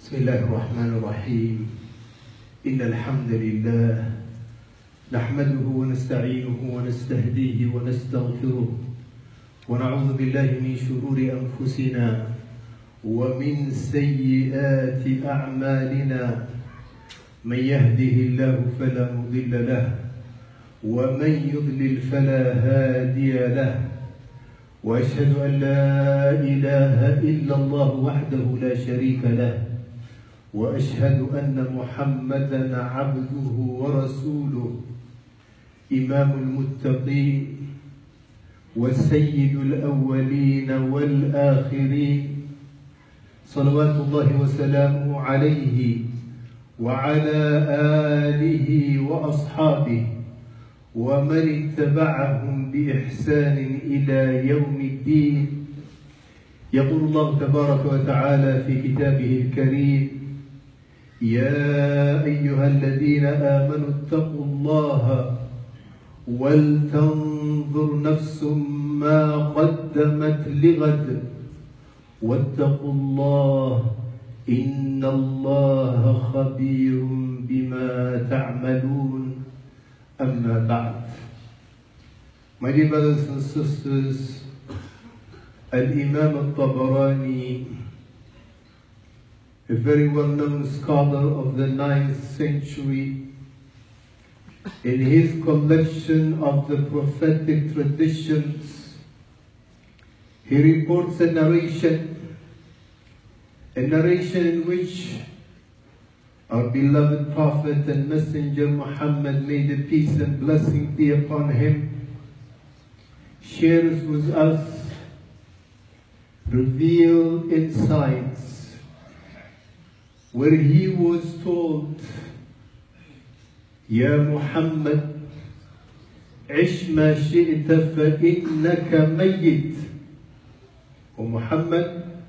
بسم الله الرحمن الرحيم إن الحمد لله نحمده ونستعينه ونستهديه ونستغفره ونعوذ بالله من شرور أنفسنا ومن سيئات أعمالنا من يهده الله فلا مضل له ومن يضلل فلا هادي له وأشهد أن لا إله إلا الله وحده لا شريك له وأشهد أن محمدًا عبده ورسوله إمام المتقين وسيد الأولين والآخرين صلوات الله وسلامه عليه وعلى آله وأصحابه ومن اتبعهم بإحسان إلى يوم الدين. يقول الله تبارك وتعالى في كتابه الكريم: يا أيها الذين آمنوا اتقوا الله ولتنظر نفس ما قدمت لغد واتقوا الله إن الله خبير بما تعملون. أما بعد. My dear brothers and sisters, Al-Imam al-Tabarani, a very well-known scholar of the 9th century, in his collection of the prophetic traditions, he reports a narration in which our beloved Prophet and Messenger Muhammad, may the peace and blessing be upon him, shares with us revealed insights where he was told, Ya Muhammad, عش ما شئت فإنك ميت. O Muhammad,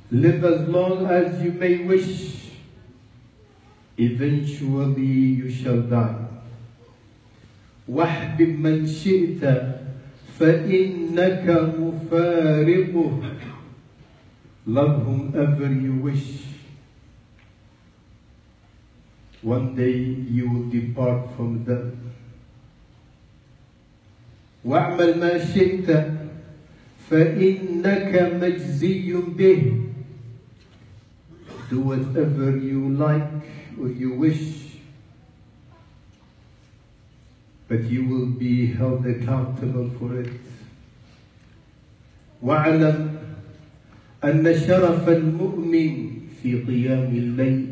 live as long as you may wish, eventually you shall die. واحبب من شئت فإنك مفارقه. Love whomever you wish. One day you will depart from them. واعمل ما شئت فإنك مجزي به. Do whatever you like or you wish, but you will be held accountable for it. واعلم أن شرف المؤمن في قيام الليل.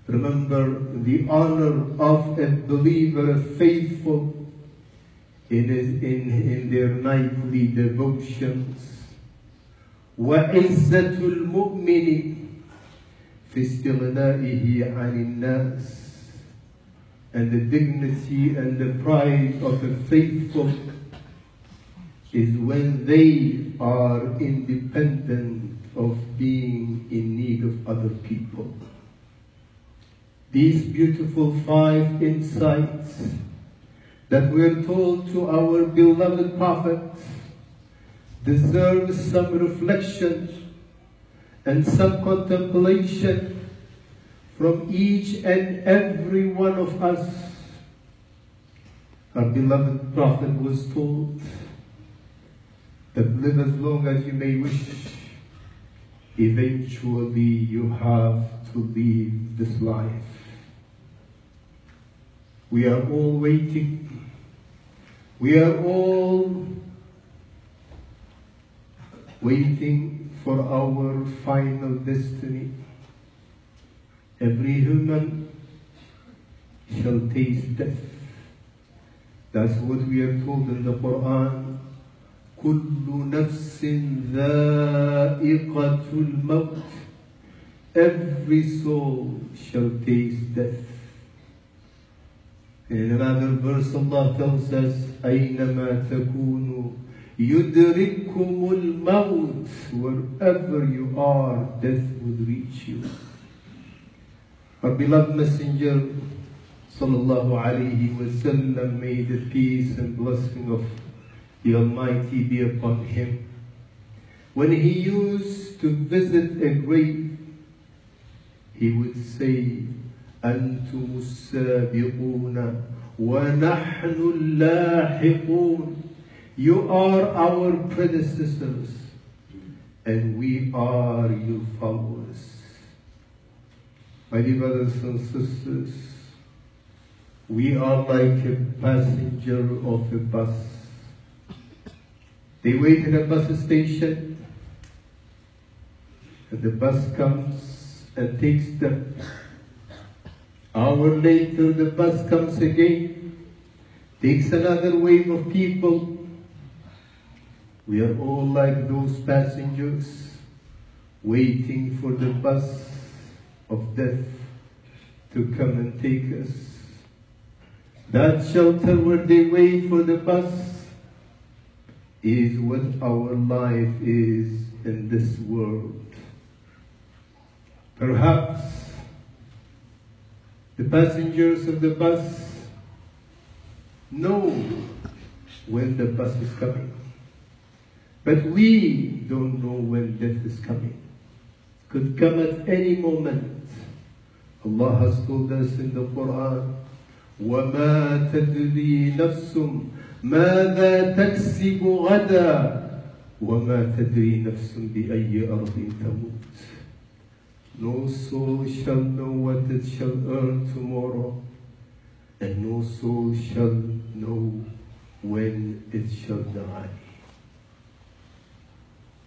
Remember the honor of a believer, a faithful, in their nightly devotions. وعزة المؤمن في استغنائه عن الناس. And the dignity and the pride of a faithful is when they are independent of being in need of other people. These beautiful 5 insights that we're told to our beloved Prophet deserve some reflection and some contemplation from each and every one of us. Our beloved Prophet was told that live as long as you may wish, eventually you have to leave this life. We are all waiting. We are all waiting for our final destiny. Every human shall taste death. That's what we are told in the Quran. كُلُّ نَفْسٍ ذَائِقَةُ الْمَوْتِ. Every soul shall taste death. In another verse, Allah tells us, أَيْنَمَا تَكُونُوا يُدْرِكُمُ الْمَوْتِ. Wherever you are, death will reach you. Our beloved Messenger, sallallahu alayhi wa sallam, may the peace and blessing of the Almighty be upon him. When he used to visit a grave, he would say, أنتم السابقون ونحن اللاحقون. You are our predecessors and we are your followers. My dear brothers and sisters, we are like a passenger of a bus. They wait in a bus station and the bus comes and takes them. Hour later the bus comes again, takes another wave of people. We are all like those passengers waiting for the bus of death to come and take us. That shelter where they wait for the bus is what our life is in this world. Perhaps the passengers of the bus know when the bus is coming. But we don't know when death is coming. It could come at any moment. Allah has told us in the Quran, وَمَا تَدْرِي نَفْسٌ مَاذَا تَكْسِبُ غَدًا وَمَا تَدْرِي نَفْسٌ بِأَيِّ أَرْضٍ تَمُوتُ. No soul shall know what it shall earn tomorrow, and no soul shall know when it shall die.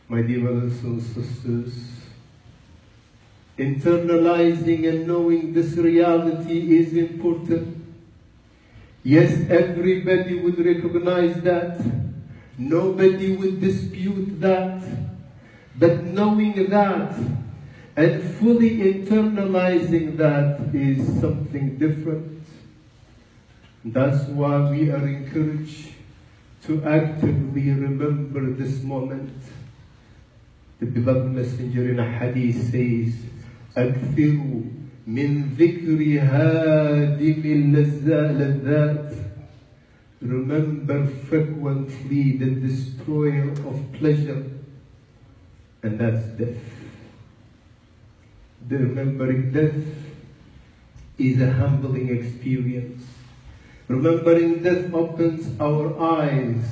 My dear brothers and sisters, internalizing and knowing this reality is important. Yes, everybody would recognize that. Nobody would dispute that. But knowing that and fully internalizing that is something different. That's why we are encouraged to actively remember this moment. The beloved messenger in a hadith says, أكثروا من ذكر هادم اللذات. Remember frequently the destroyer of pleasure, and that's death. The remembering death is a humbling experience. Remembering death opens our eyes.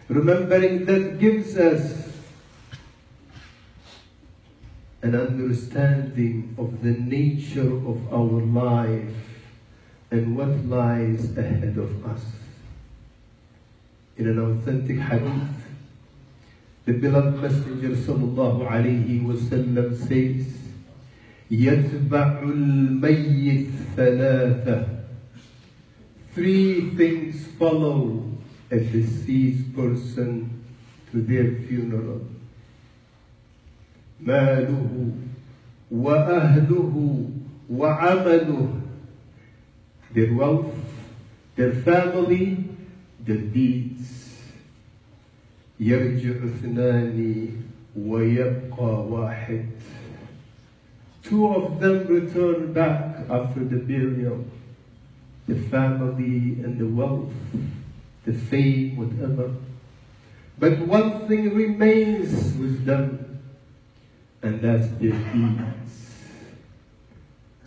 Remembering death gives us an understanding of the nature of our life and what lies ahead of us. In an authentic hadith, the beloved Messenger sallallahu alayhi wasallam says, يَتْبَعُ الْمَيِّتْ ثَلَاثَةً. Three things follow a deceased person to their funeral. ماله وأهله وعمله. Their wealth, their family, their deeds. يرجع اثنان ويبقى واحد. Two of them return back after the burial. The family and the wealth, the fame, whatever. But one thing remains with them, and that's their deeds.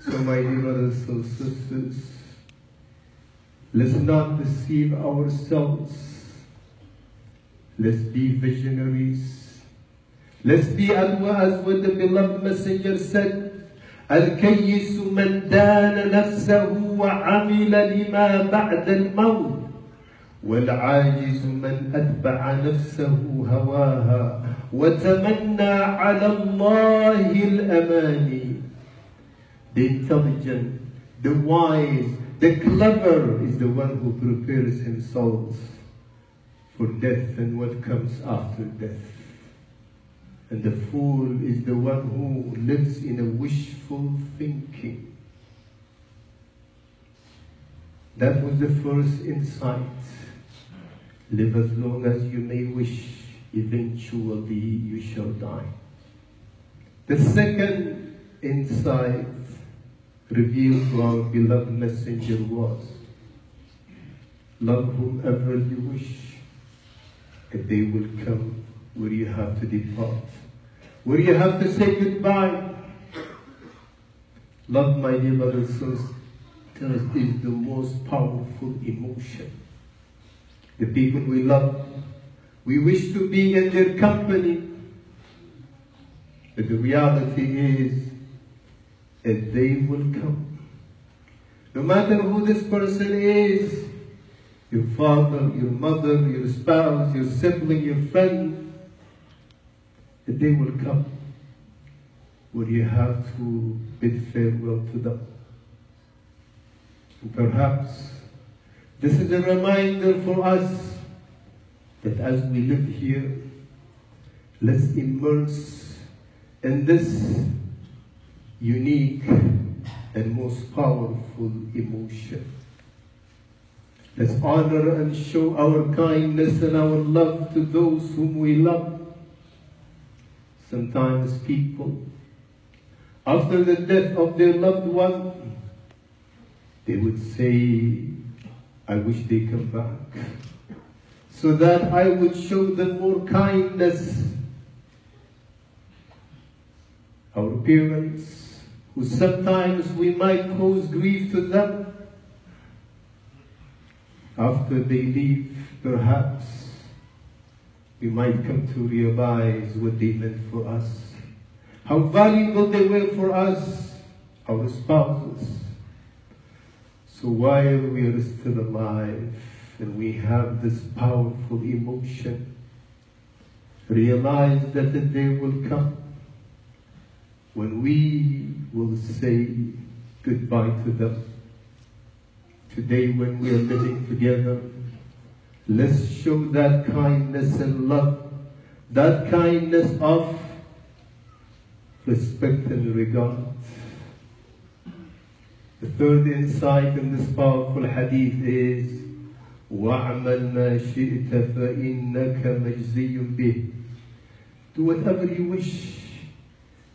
So my dear brothers and sisters, let's not deceive ourselves. Let's be visionaries. Let's be as what the beloved messenger said, الكيس من دان نفسه وعمل لما بعد الموت والعاجز من أتبع نفسه هواها وتمنى على الله الأماني. The intelligent, the wise, the clever is the one who prepares himself for death and what comes after death. And the fool is the one who lives in a wishful thinking. That was the first insight. Live as long as you may wish, eventually you shall die. The second insight revealed to our beloved messenger was, love whomever you wish, and they will come where you have to depart, where you have to say goodbye. Love, my dear brothers and sisters, is the most powerful emotion. The people we love, we wish to be in their company. But the reality is that they will come. No matter who this person is, your father, your mother, your spouse, your sibling, your friend, that they will come. Where you have to bid farewell to them. And perhaps this is a reminder for us that as we live here, let's immerse in this unique and most powerful emotion. Let's honor and show our kindness and our love to those whom we love. Sometimes people, after the death of their loved one, they would say, I wish they come back, so that I would show them more kindness. Our parents, who sometimes we might cause grief to them, after they leave, perhaps we might come to realize what they meant for us, how valuable they were for us, our spouses. So while we are still alive and we have this powerful emotion, realize that the day will come when we will say goodbye to them. Today, when we are living together, let's show that kindness and love, that kindness of respect and regard. The third insight in this powerful hadith is وَاعْمَلْ مَا شِئْتَ فَإِنَّكَ مَجْزِيٌّ بِهِ. Do whatever you wish.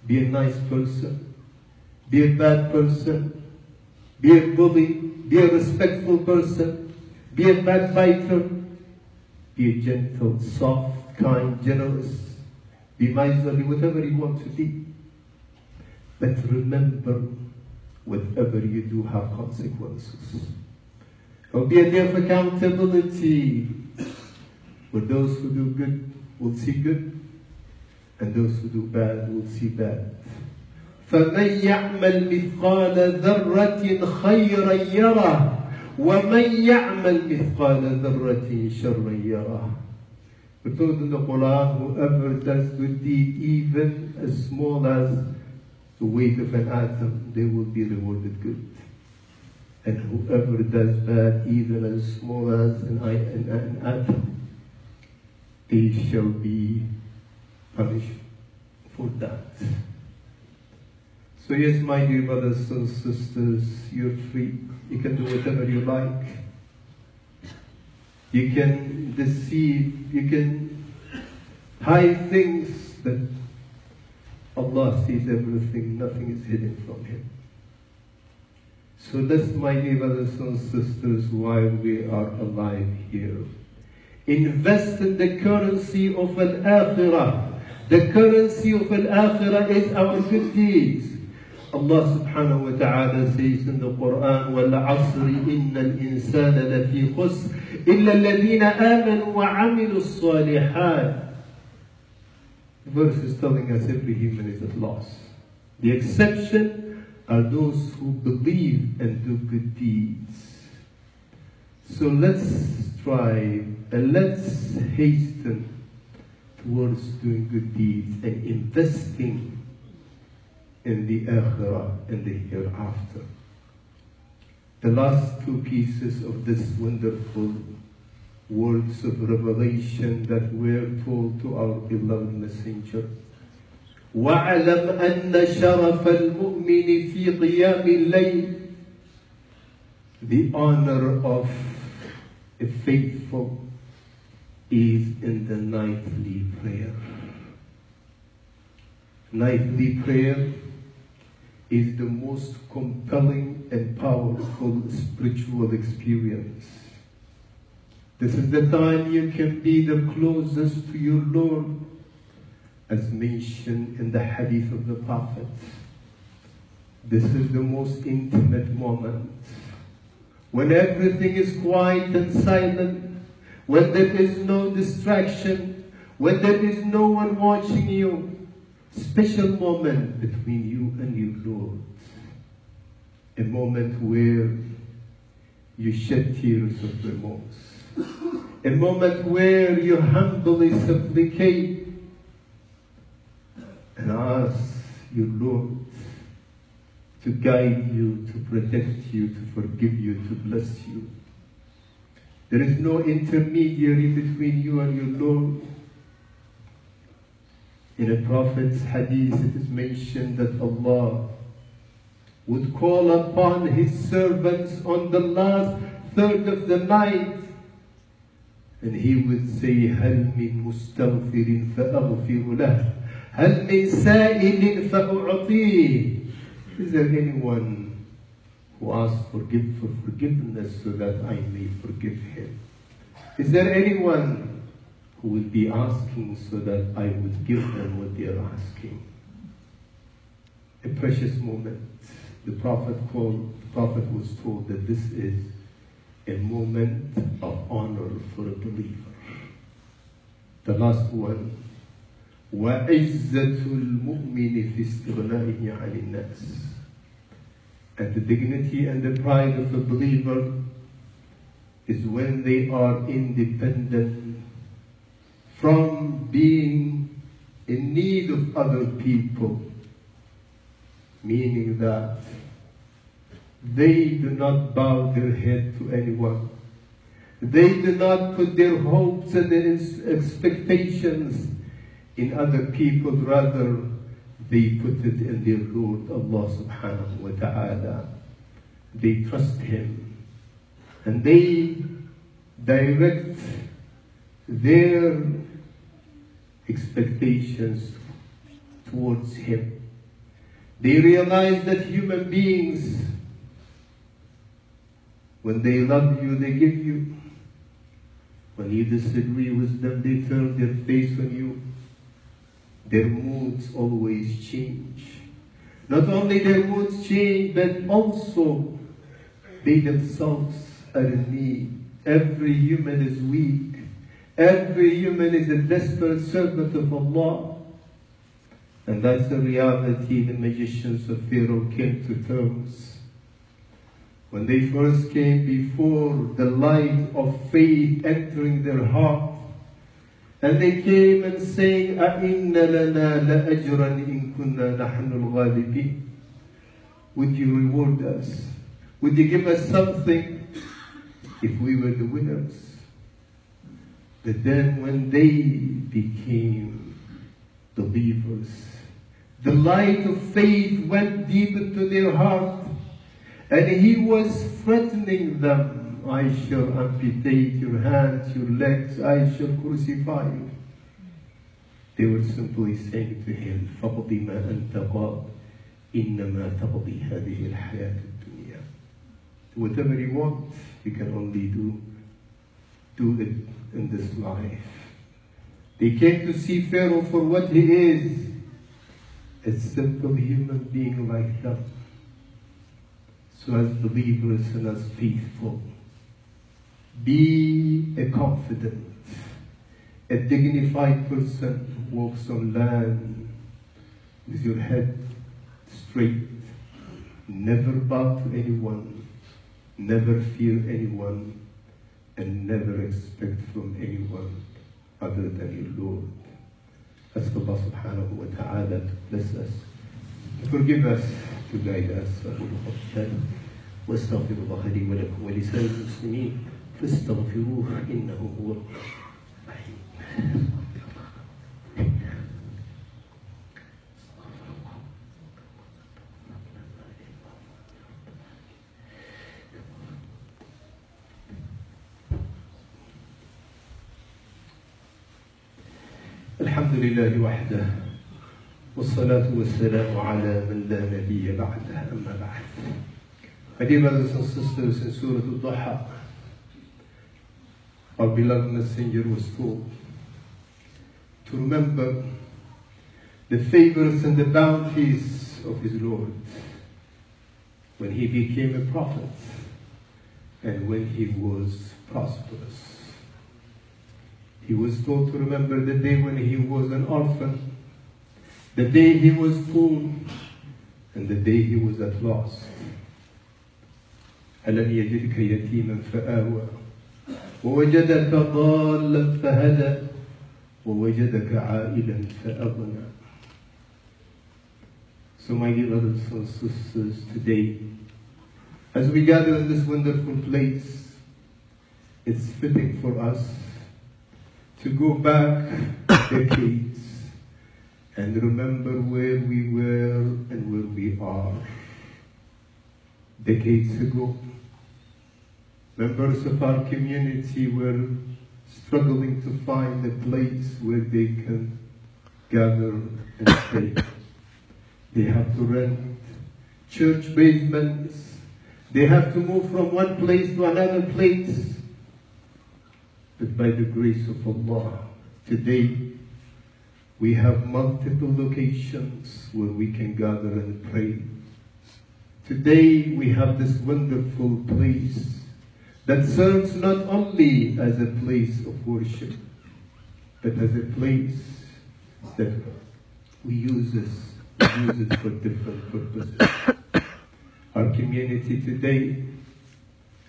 Be a nice person, be a bad person, be a bully, be a respectful person, be a backbiter, be a gentle, soft, kind, generous, be miserly, whatever you want to be. But remember, whatever you do have consequences. There will be a day of accountability, where those who do good will see good, and those who do bad will see bad. فَمَنْ يَعْمَلْ مِثْقَالَ ذَرَّةٍ خَيْرًا يَرَهُ وَمَنْ يَعْمَلْ مِثْقَالَ ذَرَّةٍ شَرًّا يَرَهُ. We're told in the Quran, whoever does good deed, even as small as the weight of an atom, they will be rewarded good. And whoever does bad, even as small as an atom, they shall be punished for that. So yes, my dear brothers and sisters, you're free. You can do whatever you like. You can deceive, you can hide things, but Allah sees everything, nothing is hidden from Him. So let's, my dear brothers and sisters, while we are alive here, invest in the currency of Al-Akhirah. The currency of Al-Akhirah is our good deeds. Allah subhanahu wa ta'ala says in the Quran, وَالْعَصْرِ إِنَّ الْإِنسَانَ لَفِي خُسْرٍ إِلَّا الَّذِينَ آمَنُوا وَعَمِلُوا الصَّالِحَاتِ. The verse is telling us every human is at loss. The exception are those who believe and do good deeds. So let's strive and let's hasten towards doing good deeds and investing in the Akhirah and the hereafter. The last two pieces of this wonderful words of revelation that were told to our beloved Messenger. وَاعْلَمْ أَنَّ شَرَفَ الْمُؤْمِنِ فِي قِيَامِ اللَّيْلِ. The honor of a faithful is in the nightly prayer. Nightly prayer is the most compelling and powerful spiritual experience. This is the time you can be the closest to your Lord, as mentioned in the hadith of the Prophet. This is the most intimate moment. When everything is quiet and silent, when there is no distraction, when there is no one watching you, special moment between you and your Lord. A moment where you shed tears of remorse. A moment where you humbly supplicate and ask your Lord to guide you, to protect you, to forgive you, to bless you. There is no intermediary between you and your Lord. In a Prophet's hadith, it is mentioned that Allah would call upon His servants on the last third of the night, and He would say, هَلْ مِن مُسْتَغْفِرٍ فَأَغْفِرُ لَهُ هَلْ مِن سَائِلٍ فَأُعْطِيهِ. Is there anyone who asks for forgiveness so that I may forgive him? Is there anyone who will be asking so that I would give them what they are asking? A precious moment. The Prophet was told that this is a moment of honor for a believer. The last one, وَعِزَّةُ الْمُؤْمِنِ فِي اسْتِغْنَائِهِ عَنِ النَّاسِ. And the dignity and the pride of a believer is when they are independent from being in need of other people, meaning that they do not bow their head to anyone. They do not put their hopes and their expectations in other people, rather they put it in their Lord Allah subhanahu wa ta'ala. They trust Him and they direct their expectations towards Him. They realize that human beings, when they love you, they give you. When you disagree with them, they turn their face on you. Their moods always change. Not only their moods change, but also they themselves are in need. Every human is weak. Every human is a desperate servant of Allah. And that's the reality the magicians of Pharaoh came to terms. When they first came before the light of faith entering their heart, and they came and saying, أَإِنَّ لَنَا لَأَجْرًا إِن كُنَّا نَحْنُ الْغَالِبِينَ. Would you reward us? Would you give us something if we were the winners? But then when they became believers, the light of faith went deep into their heart, and He was threatening them. I shall amputate your hands, your legs, I shall crucify you. They were simply saying to Him, فَقْضِ مَا أَنْتَ قَاضٍ إِنَّمَا تَقْضِي هَذِهِ الْحَيَاةُ الدُّنْيَا. Whatever you want, you can only do it in this life. They came to see Pharaoh for what he is, a simple human being like them. So as believers and as faithful, be a confident, a dignified person who walks on land with your head straight, never bow to anyone, never fear anyone, and never expect from anyone other than your Lord. Ask Allah subhanahu wa ta'ala to bless us, to forgive us, to guide us. واستغفر الله لي ولكم ولسائر المسلمين فاستغفروه إنه هو الرحيم. الحمد لله وحده والصلاة والسلام على من لا نبي بعده أما بعد. My dear brothers and sisters, in Surah Al-Duha, our beloved messenger was told to remember the favors and the bounties of his Lord, when he became a prophet, and when he was prosperous. He was told to remember the day when he was an orphan, the day he was poor, and the day he was at loss. ألم يجدك يتيما فآوى ووجدك ضالا فهدى ووجدك عائلا فأغنى. So my dear brothers and sisters, today, as we gather in this wonderful place, it's fitting for us to go back decades and remember where we were and where we are. Decades ago, members of our community were struggling to find a place where they can gather and pray. They have to rent church basements. They have to move from one place to another place. But by the grace of Allah, today we have multiple locations where we can gather and pray. Today we have this wonderful place that serves not only as a place of worship, but as a place that we use it for different purposes. Our community today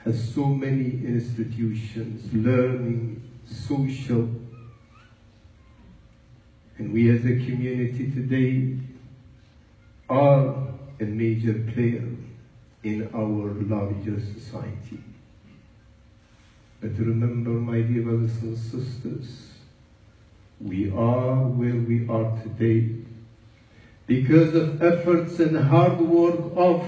has so many institutions, learning, social, and we as a community today are a major player in our larger society. But remember, my dear brothers and sisters, we are where we are today because of efforts and hard work of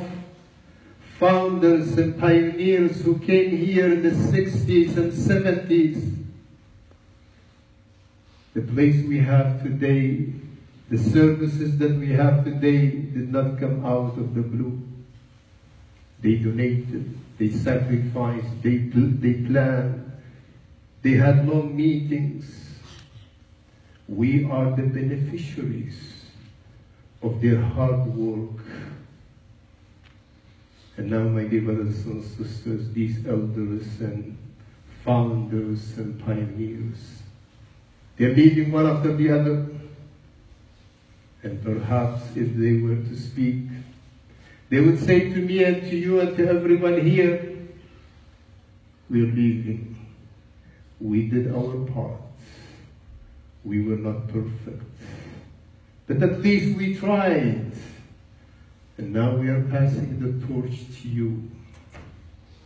founders and pioneers who came here in the 60s and 70s. The place we have today, the services that we have today did not come out of the blue. They donated, they sacrificed, they planned, they had long meetings. We are the beneficiaries of their hard work. And now, my dear brothers and sisters, these elders and founders and pioneers, they're leaving one after the other. And perhaps if they were to speak, they would say to me and to you and to everyone here, we're leaving. We did our part. We were not perfect. But at least we tried. And now we are passing the torch to you.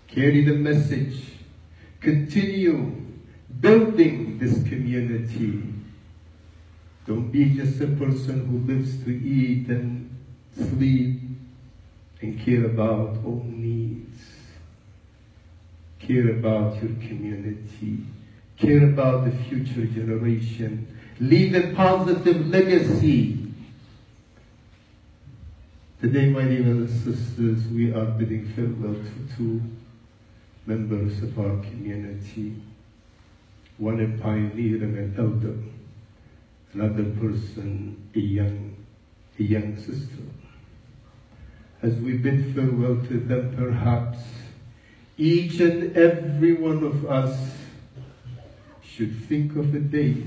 Carry the message. Continue building this community. Don't be just a person who lives to eat and sleep and care about own needs. Care about your community. Care about the future generation. Leave a positive legacy. Today, my dear brothers and sisters, we are bidding farewell to two members of our community. One a pioneer and an elder. Another person, a young sister. As we bid farewell to them, perhaps each and every one of us should think of a day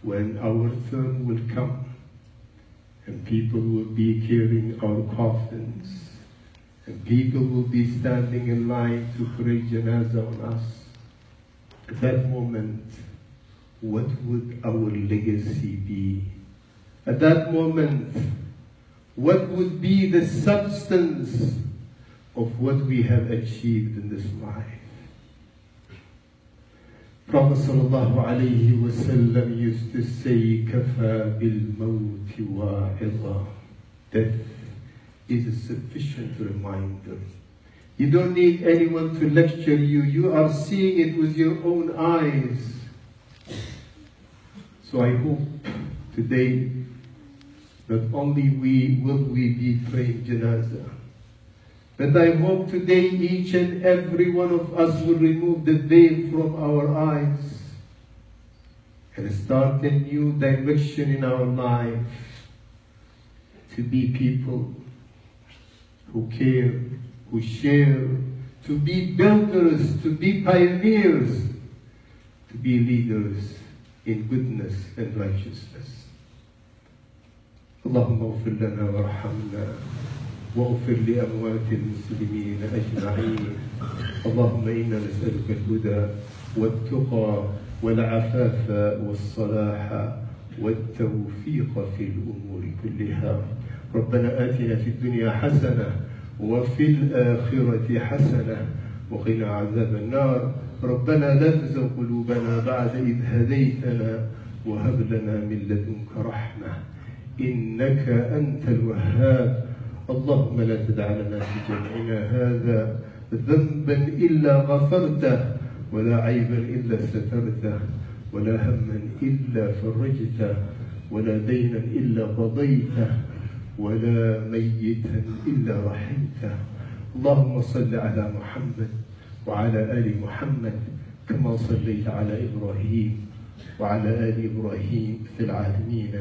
when our turn will come and people will be carrying our coffins and people will be standing in line to pray janazah on us. At that moment, what would our legacy be? At that moment, what would be the substance of what we have achieved in this life? Prophet sallallahu alayhi wa sallam used to say, "Kafa bil mawti wa'idha." Death is a sufficient reminder. You don't need anyone to lecture you. You are seeing it with your own eyes. So I hope today not only will we be praying janazah, but I hope today each and every one of us will remove the veil from our eyes and start a new direction in our life to be people who care, who share, to be builders, to be pioneers, to be leaders in goodness and righteousness. اللهم اغفر لنا وارحمنا واغفر لأموات المسلمين أجمعين. اللهم إنا نسألك الهدى والتقى والعفاف والصلاح والتوفيق في الأمور كلها. ربنا آتنا في الدنيا حسنة وفي الآخرة حسنة وقنا عذاب النار. ربنا لا تزغ قلوبنا بعد إذ هديتنا وهب لنا من لدنك رحمة إنك أنت الوهاب. اللهم لا تدع لنا في جمعنا هذا ذنبا إلا غفرته ولا عيبا إلا سترته ولا هما إلا فرجته ولا دينا إلا قضيته ولا ميتا إلا رحمته. اللهم صل على محمد وعلى آل محمد كما صليت على إبراهيم وعلى آل إبراهيم في العالمين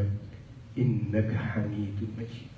إنك حميد مجيد.